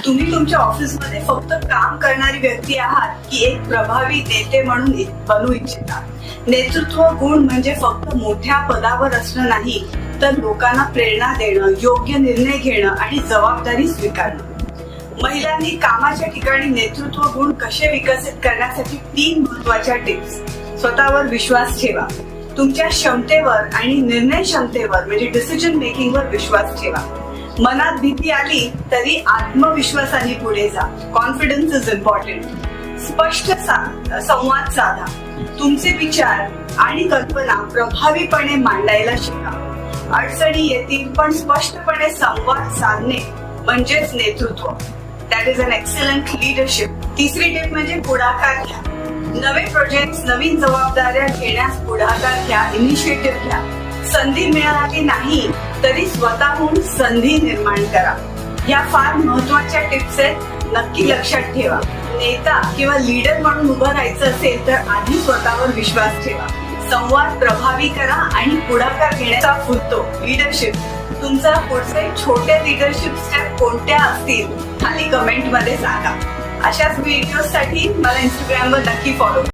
तुम्ही तुमच्या ऑफिसमध्ये फक्त काम करणारी व्यक्ती आहात की एक प्रभावी नेते म्हणून बनू इच्छिता? नेतृत्व गुण म्हणजे फक्त मोठ्या पदावर असणं नाही, तर लोकांना प्रेरणा देणं, योग्य निर्णय घेणं आणि जबाबदारी स्वीकारणं. महिलांनी कामाच्या ठिकाणी नेतृत्व गुण कसे विकसित करण्यासाठी 3 महत्वाच्या टिप्स. स्वतःवर विश्वास ठेवा. तुमच्या क्षमतेवर आणि निर्णय क्षमतेवर म्हणजे डिसिजन मेकिंग वर विश्वास ठेवा. मनात भीती आली तरी आत्मविश्वासाने पुढे जा. Confidence is important. स्पष्ट संवाद साधा. तुमचे विचार आणि कल्पना प्रभावीपणे मांडायला शिका. अडचणी येतील पण स्पष्टपणे संवाद साधणे म्हणजेच नेतृत्व. That is an excellent leadership. तिसरी टिप म्हणजे पुढाकार घ्या. नवे प्रोजेक्ट, नवीन जबाबदाऱ्या घेण्यास पुढाकार घ्या, इनिशिएटिव्ह घ्या. संधी मिळाली नाही तरी स्वतःहून संधी निर्माण करा. या फार महत्वाच्या टिप्स आहेत, नक्की लक्षात ठेवा. नेता किंवा लीडर म्हणून उभं राहायचं असेल तर आधी स्वतःवर विश्वास ठेवा. संवाद प्रभावी करा आणि पुढाकार घेण्याचा फुलतो. लीडरशिप. तुमचा पुढचे छोटे लीडरशिप स्टेप कोणत्या असतील खाली कमेंट मध्ये सांगा. अशाच व्हिडिओसाठी मला इंस्टाग्रामवर नक्की फॉलो